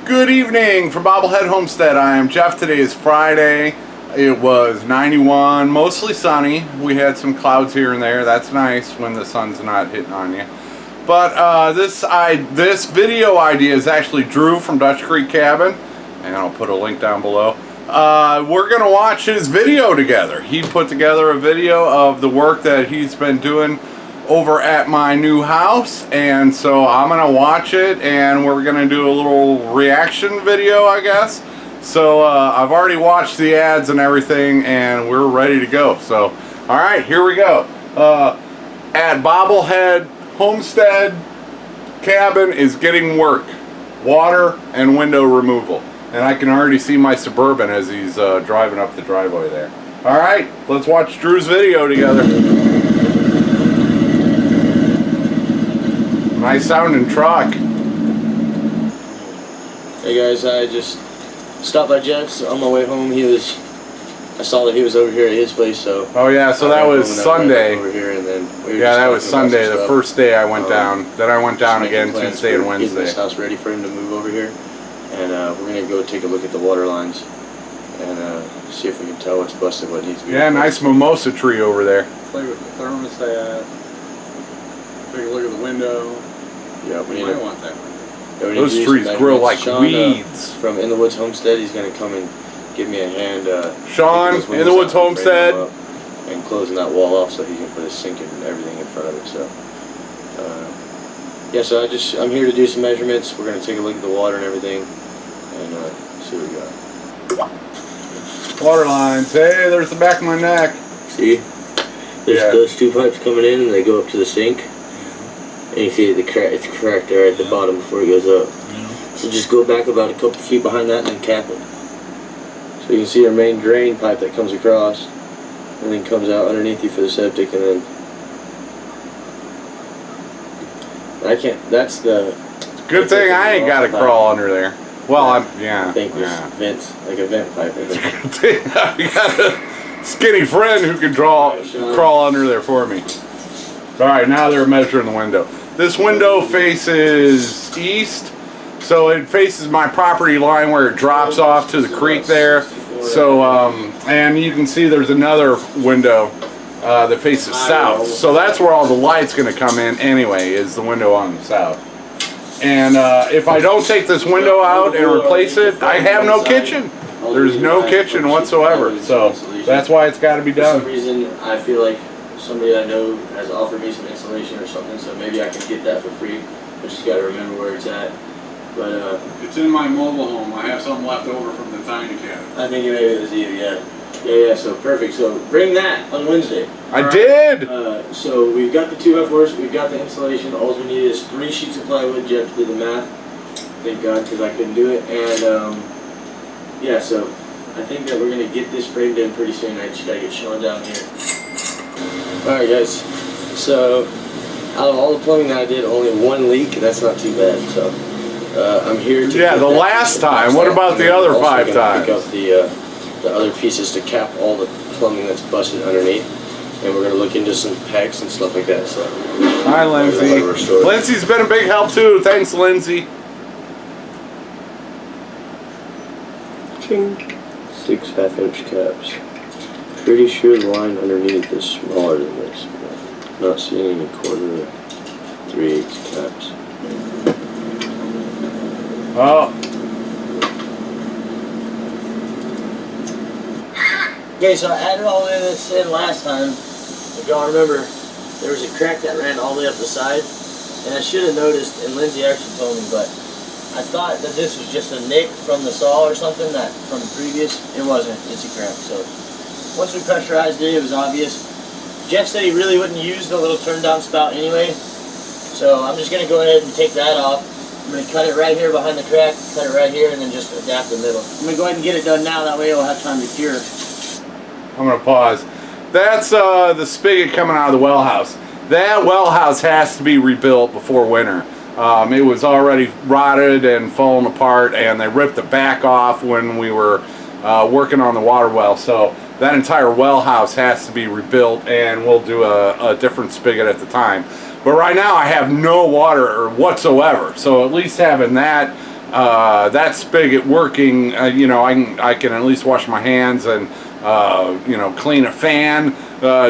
Good evening from Bobblehead Homestead. I am Jeff. Today is Friday. It was 91, mostly sunny. We had some clouds here and there. That's nice when the sun's not hitting on you. But this video idea is actually Drew from Dutch Creek Cabin, and I'll put a link down below. We're gonna watch his video together. He put together a video of the work that he's been doing over at my new house, and so I'm gonna watch it and we're gonna do a little reaction video, I guess. So I've already watched the ads and everything and we're ready to go. So alright, here we go. At Bobblehead Homestead, cabin is getting work, water and window removal, and I can already see my Suburban as he's driving up the driveway there. Alright, let's watch Drew's video together. Nice sounding truck. Hey guys, I just stopped by Jeff's on my way home. I saw that he was over here at his place, so. Oh yeah, so that was Sunday. Over here, and then yeah, that was Sunday, the first day I went down. Then I went down again Tuesday and Wednesday. Getting this house ready for him to move over here, and we're gonna go take a look at the water lines and see if we can tell what's busted, what needs to be. Yeah, nice mimosa tree over there. Play with the thermostat. Take a look at the window. Yeah, we might want that window. Those trees grow like weeds. From In The Woods Homestead, he's going to come and give me a hand. Sean, In The Woods Homestead. And closing that wall off so he can put his sink and everything in front of it. So, yeah, so I'm here to do some measurements. We're going to take a look at the water and everything and see what we got. Water lines. Hey, there's the back of my neck. See? There's those two pipes coming in and they go up to the sink. And you see it's cracked there at the bottom before it goes up. So just go back about a couple feet behind that and then cap it. So you can see our main drain pipe that comes across and then comes out underneath you for the septic, and then that's the good thing I ain't got to crawl under there. Well, I think there's vents, like a vent pipe. It's a good thing I got a skinny friend who can crawl under there for me. Alright, now they're measuring the window. This window faces east, so it faces my property line where it drops off to the creek there. So, and you can see there's another window that faces south. So that's where all the light's going to come in anyway, is the window on the south. And if I don't take this window out and replace it, I have no kitchen. There's no kitchen whatsoever. So that's why it's got to be done. For some reason, I feel like somebody I know has offered me some insulation or something, so maybe I can get that for free. I just got to remember where it's at. But it's in my mobile home. I have something left over from the tiny cabin. I think maybe it was you, yeah. So perfect. So bring that on Wednesday. I did. So we've got the 2x4s, we've got the insulation. All we need is 3 sheets of plywood. Jeff did the math. Thank God, because I couldn't do it. And yeah, so I think that we're gonna get this framed in pretty soon. I just gotta get Sean down here. Alright guys, so out of all the plumbing that I did, only 1 leak. That's not too bad. So I'm here to the last time. What about the other 5 times? Pick up the other pieces to cap all the plumbing that's busted underneath, and we're gonna look into some pegs and stuff like that. So hi Lindsay. Lindsay's been a big help too. Thanks, Lindsay. 6 half-inch caps. Pretty sure the line underneath is smaller than this. Not seeing any 1/4 or 3/8 caps. Oh. Okay, so I added all of this in last time. If y'all remember, there was a crack that ran all the way up the side, and I should have noticed, and Lindsay actually told me, but I thought that this was just a nick from the saw or something that from the previous. It wasn't. It's a crack. So once we pressurized it, it was obvious. Jeff said he really wouldn't use the little turn down spout anyway, so I'm just going to go ahead and take that off. I'm going to cut it right here behind the crack, cut it right here, and then just adapt the middle. I'm going to go ahead and get it done now, that way it'll have time to cure. I'm going to pause. That's the spigot coming out of the well house. That well house has to be rebuilt before winter. It was already rotted and fallen apart, and they ripped the back off when we were working on the water well. So that entire well house has to be rebuilt, and we'll do a different spigot at the time. But right now I have no water whatsoever, so at least having that that spigot working, you know, I can at least wash my hands and you know, clean a fan,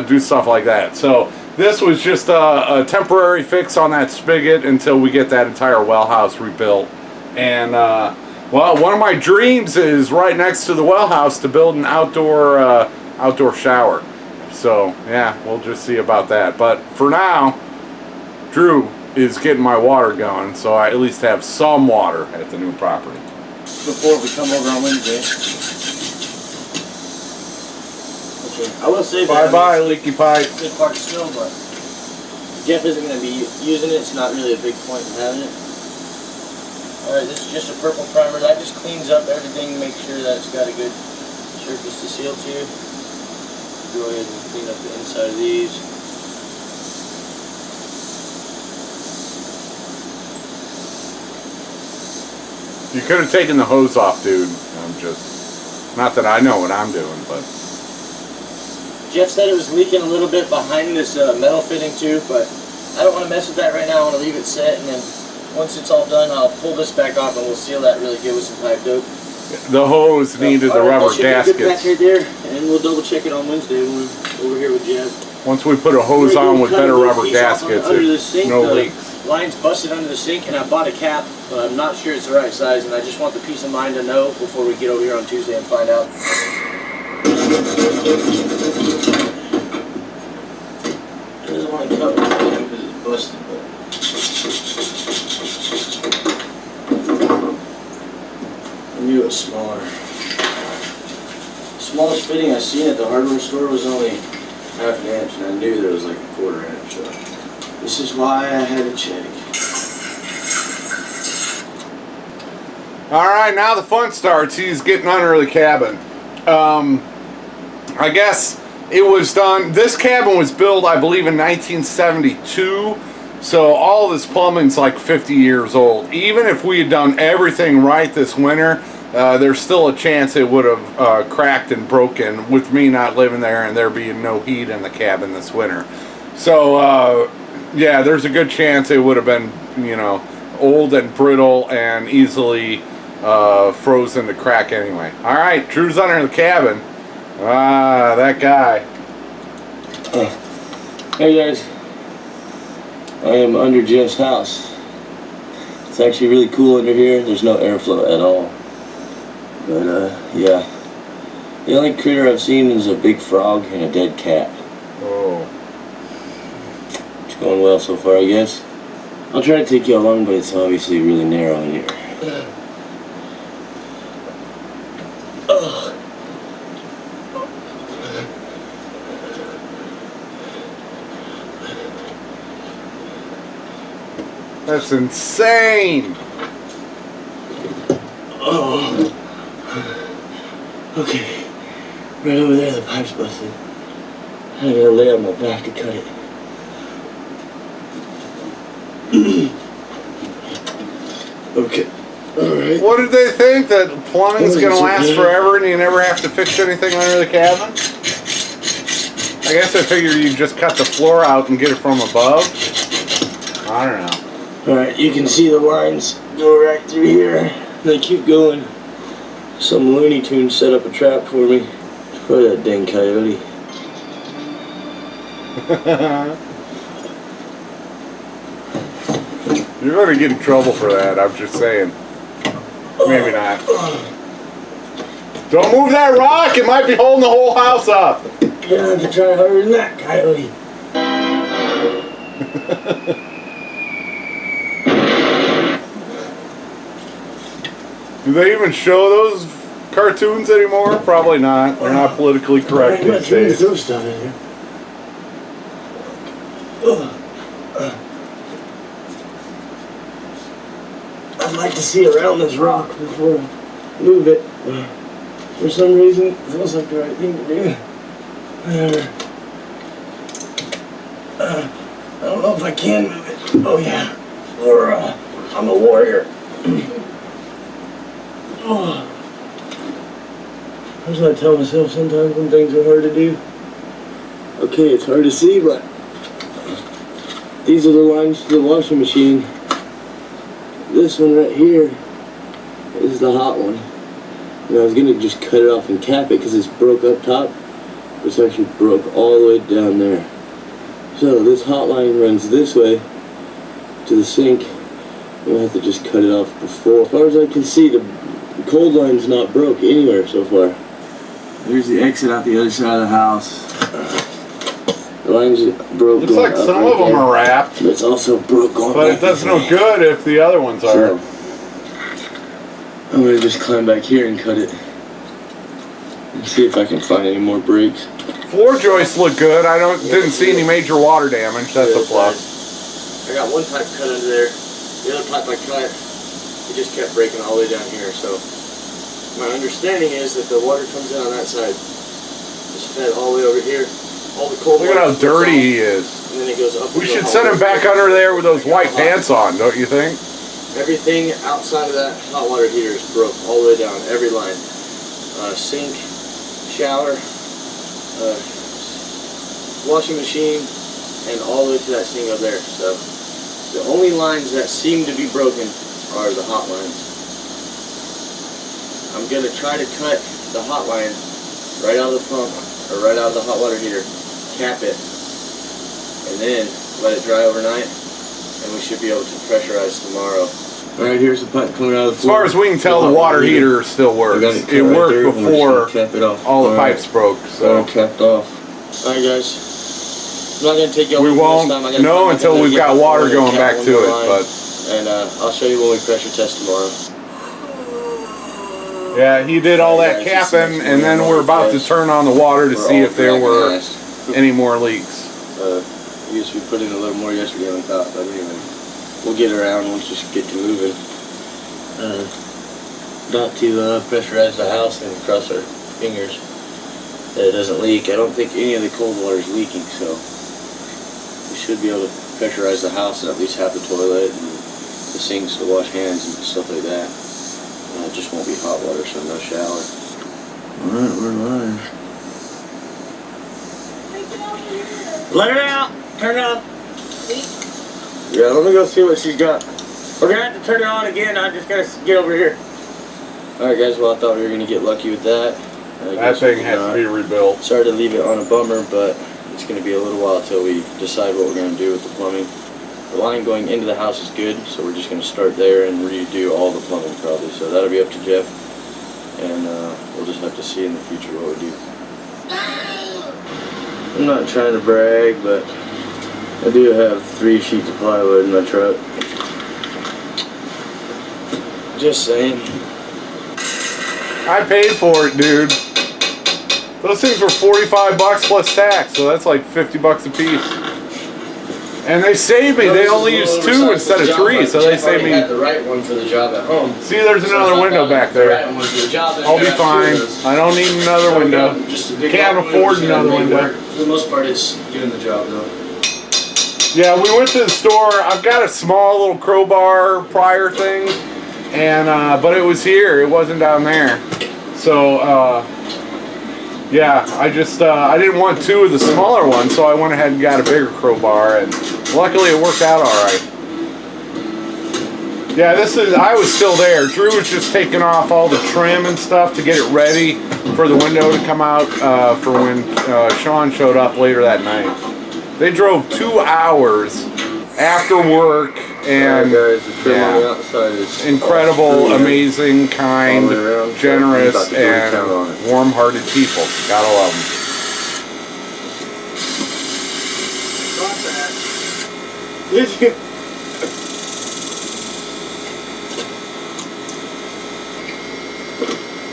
do stuff like that. So this was just a temporary fix on that spigot until we get that entire well house rebuilt. And well, one of my dreams is right next to the well house to build an outdoor shower. So yeah, we'll just see about that. But for now, Drew is getting my water going, so I at least have some water at the new property. Before we come over on Wednesday. Okay. I will say that. Bye-bye, leaky pipe. Good part still, but Jeff isn't going to be using it. It's not really a big point in having it. Alright, this is just a purple primer. That just cleans up everything to make sure that it's got a good surface to seal to. Go ahead and clean up the inside of these. You could have taken the hose off, dude. I'm just, not that I know what I'm doing, but. Jeff said it was leaking a little bit behind this metal fitting too, but I don't want to mess with that right now. I want to leave it set, and then once it's all done, I'll pull this back off and we'll seal that really good with some pipe dope. The hose needed the rubber gaskets. Back right there, and we'll double check it on Wednesday when we're over here with Jeff. Once we put a hose on with better rubber gaskets, there's no leaks. Line's busted under the sink, and I bought a cap, but I'm not sure it's the right size, and I just want the peace of mind to know before we get over here on Tuesday and find out. It doesn't want to cover it because it's busted, but I knew it was smaller. The smallest fitting I seen at the hardware store was only half an inch, and I knew there was like a quarter inch. So this is why I had to check. Alright, now the fun starts. He's getting under the cabin. I guess it was done, this cabin was built, I believe, in 1972. So all this plumbing's like 50 years old. Even if we had done everything right this winter, there's still a chance it would have cracked and broken with me not living there and there being no heat in the cabin this winter. So yeah, there's a good chance it would have been, you know, old and brittle and easily frozen to crack anyway. Alright, Drew's under the cabin. Ah, that guy. Hey guys, I am under Jeff's house. It's actually really cool under here. There's no airflow at all. But yeah, the only critter I've seen is a big frog and a dead cat. Oh. It's going well so far, I guess. I'll try to take you along, but it's obviously really narrow in here. That's insane. Oh. Okay. Right over there, the pipe's busted. I gotta lay on my back to cut it. Okay. Alright. What did they think? That plumbing's gonna last forever and you never have to fix anything under the cabin? I guess I figured you'd just cut the floor out and get it from above. I don't know. Alright, you can see the lines go right through here. They keep going. Some Looney Tunes set up a trap for me. Probably that dang coyote. You're gonna get in trouble for that, I'm just saying. Maybe not. Don't move that rock, it might be holding the whole house up. You're gonna have to try harder than that, coyote. Do they even show those cartoons anymore? Probably not. They're not politically correct these days. Throw stuff in here. I'd like to see around this rock before I move it. For some reason, it feels like the right thing to do. I don't know if I can move it. Oh yeah. I'm a warrior. That's what I tell myself sometimes when things are hard to do. Okay, it's hard to see, but these are the lines to the washing machine. This one right here is the hot one. And I was gonna just cut it off and cap it because it's broke up top. It's actually broke all the way down there. So this hot line runs this way to the sink. I'm gonna have to just cut it off before. As far as I can see, the cold line's not broke anywhere so far. There's the exit out the other side of the house. The line's broke. Looks like some of them are wrapped. But it's also broke going But back it does this no way. good if the other ones are. So, I'm gonna just climb back here and cut it. And see if I can find any more breaks. Floor joists look good. I didn't see any major water damage. That's a plus. I got one pipe cut under there. The other pipe I cut, it just kept breaking all the way down here. So my understanding is that the water comes in on that side. It's fed all the way over here. All the cold Look at water how dirty comes he is. off, and then it goes up. We should send him back under there with those white pants on, don't you think? Everything outside of that hot water heater is broke all the way down, every line. Sink, shower, washing machine, and all the way to that sink up there. So the only lines that seem to be broken are the hot lines. I'm gonna try to cut the hot line right out of the pump, or right out of the hot water heater, cap it, and then let it dry overnight, and we should be able to pressurize tomorrow. Alright, here's the pipe coming out of the floor. As far as we can tell, the water heater still works. It worked before all the pipes broke. So capped off. Alright, guys. I'm not gonna take you. We won't know until we've got water going back to it. But and I'll show you when we pressure test tomorrow. yeah, he did all that capping, and then we're about to turn on the water to see if there were any more leaks. I guess we put in a little more yesterday than I thought, but anyway, we'll get around once we get to moving. Not to pressurize the house and cross our fingers that it doesn't leak. I don't think any of the cold water is leaking, so we should be able to pressurize the house and at least have the toilet and the sinks to wash hands and stuff like that. It just won't be hot water, so no shower. Alright, we're live. Let her out! Turn it on! Yeah, let me go see what she's got. We're gonna have to turn it on again. I just gotta get over here. Alright, guys, well, I thought we were gonna get lucky with that. That thing has to be rebuilt. Sorry to leave it on a bummer, but it's gonna be a little while till we decide what we're gonna do with the plumbing. The line going into the house is good, so we're just going to start there and redo all the plumbing probably. So that'll be up to Jeff, and we'll just have to see in the future what we do. I'm not trying to brag, but I do have 3 sheets of plywood in my truck. Just saying. I paid for it, dude. Those things were $45 plus tax, so that's like $50 a piece. And they saved me. They only used 2 instead of 3, so they saved me. I had the right one for the job at home. See, there's another window back there. I'll be fine. I don't need another window. Can't afford another window. For the most part, it's doing the job though. Yeah, we went to the store. I've got a small little crowbar plier thing, and but it was here. It wasn't down there. So yeah, I just I didn't want 2 of the smaller ones, so I went ahead and got a bigger crowbar, and luckily it worked out all right. Yeah, I was still there. Drew was just taking off all the trim and stuff to get it ready for the window to come out for when Sean showed up later that night. They drove 2 hours after work, and guys, the trim on the outside is incredible, amazing, kind, generous, and warm-hearted people. Gotta love them.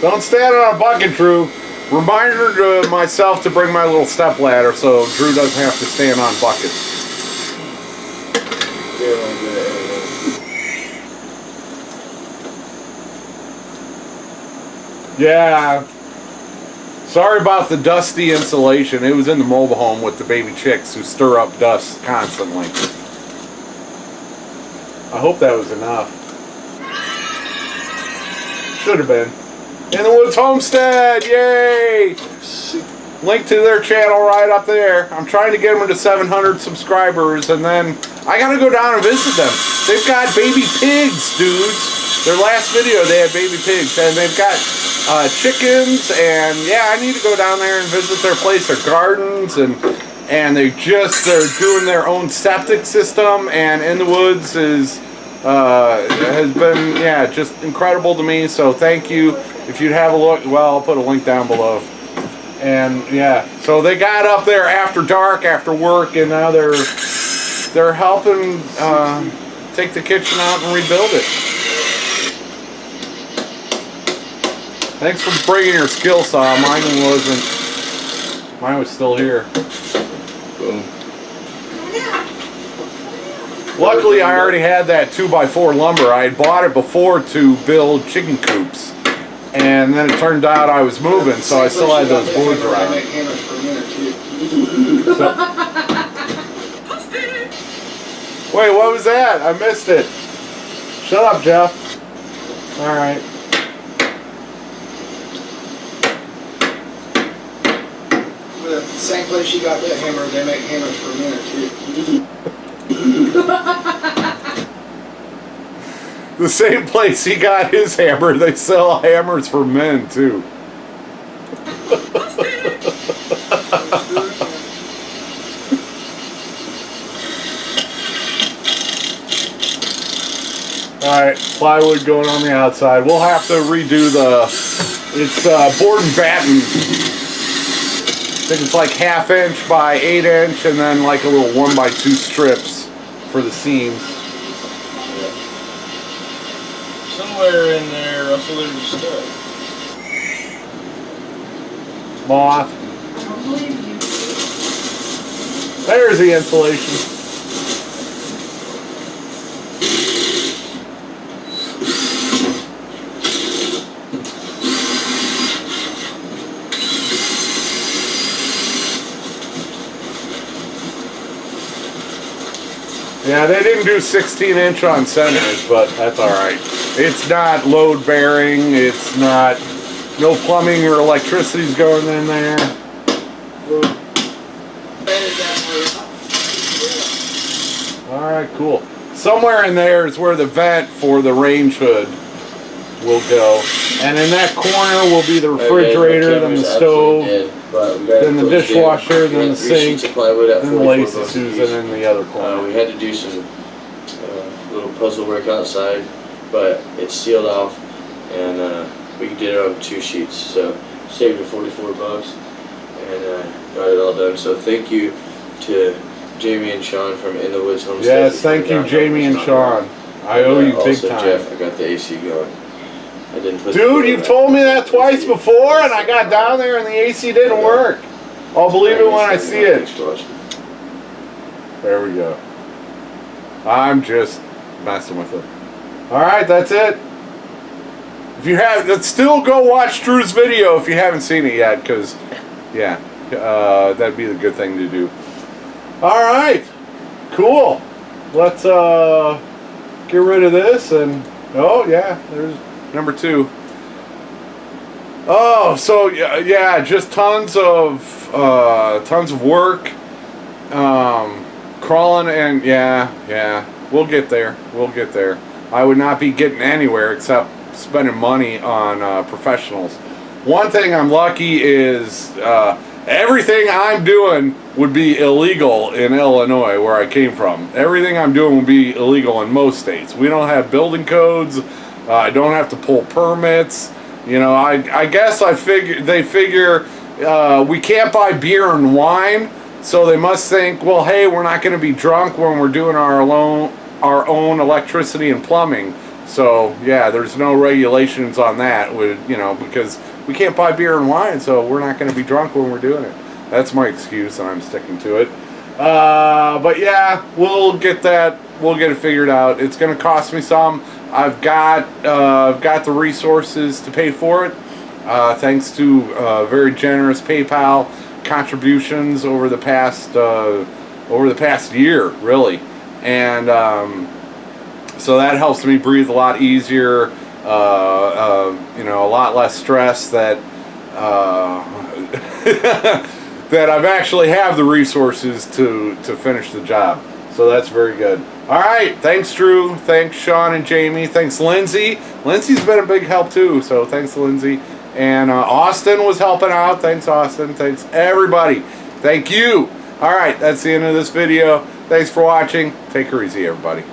Don't stand on a bucket, Drew. Reminder to myself to bring my little step ladder so Drew doesn't have to stand on buckets. Yeah. Sorry about the dusty insulation. It was in the mobile home with the baby chicks who stir up dust constantly. I hope that was enough. Should have been. In the Woods Homestead, yay! Link to their channel right up there. I'm trying to get them to 700 subscribers, and then I gotta go down and visit them. They've got baby pigs, dudes. their last video they had baby pigs, and they've got chickens, and yeah, I need to go down there and visit their place, their gardens, and they're doing their own septic system, and In the Woods has been, yeah, just incredible to me. So thank you. If you'd have a look, well, I'll put a link down below. And yeah, so they got up there after dark, after work, and now they're helping take the kitchen out and rebuild it. Thanks for bringing your skill saw. Mine was still here. Boom. Luckily, I already had that 2x4 lumber. I had bought it before to build chicken coops, and then it turned out I was moving, so I still had those boards around. Wait, what was that? I missed it. Shut up, Jeff. All right. The same place you got that hammer, they make hammers for men too. The same place he got his hammer, they sell hammers for men too. Alright, plywood going on the outside. We'll have to redo it's board and batten. I think it's like 1/2 inch by 8 inch, and then like a little 1x2 strips for the seams. Somewhere in there, Russell, there's a stud. Moth. There's the insulation. Yeah, they didn't do 16-inch on centers, but that's alright. It's not load bearing, it's not, no plumbing or electricity's going in there. Alright, cool. Somewhere in there is where the vent for the range hood will go. And in that corner will be the refrigerator, then the stove, then the dishwasher, then the sink, then the lazy Susan in the other corner. We had to do some little puzzle work outside, but it's sealed off, and we did it on 2 sheets, so saved it $44 and got it all done. So thank you to Jamie and Sean from In the Woods Homestead. Yes, thank you, Jamie and Sean. I owe you big also, time. Jeff, I got the AC going. I didn't put Dude, you've told me that twice before, and I got down there and the AC didn't work. I'll believe it when I see it. There we go. I'm just messing with it. Alright, that's it. If you have, still go watch Drew's video if you haven't seen it yet, because, yeah, that'd be the good thing to do. Alright, cool. Let's get rid of this, and, oh yeah, there's number 2. Oh, so yeah, just tons of work, crawling, and yeah, we'll get there. I would not be getting anywhere except spending money on professionals. One thing I'm lucky is everything I'm doing would be illegal in Illinois, where I came from. Everything I'm doing would be illegal in most states. We don't have building codes. I don't have to pull permits. You know, I guess they figure we can't buy beer and wine, so they must think, well, hey, we're not going to be drunk when we're doing our own electricity and plumbing. So yeah, there's no regulations on that, you know, because we can't buy beer and wine, so we're not going to be drunk when we're doing it. That's my excuse, and I'm sticking to it. But yeah, we'll get it figured out. It's going to cost me some. I've got the resources to pay for it, thanks to very generous PayPal contributions over the past year, really, and so that helps me breathe a lot easier. You know, a lot less stress that that I've actually have the resources to finish the job. So that's very good. All right, thanks Drew, thanks Sean and Jamie, thanks Lindsay. Lindsay's been a big help too, so thanks Lindsay. And Austin was helping out. Thanks Austin, thanks everybody. Thank you. All right, that's the end of this video. Thanks for watching. Take her easy, everybody.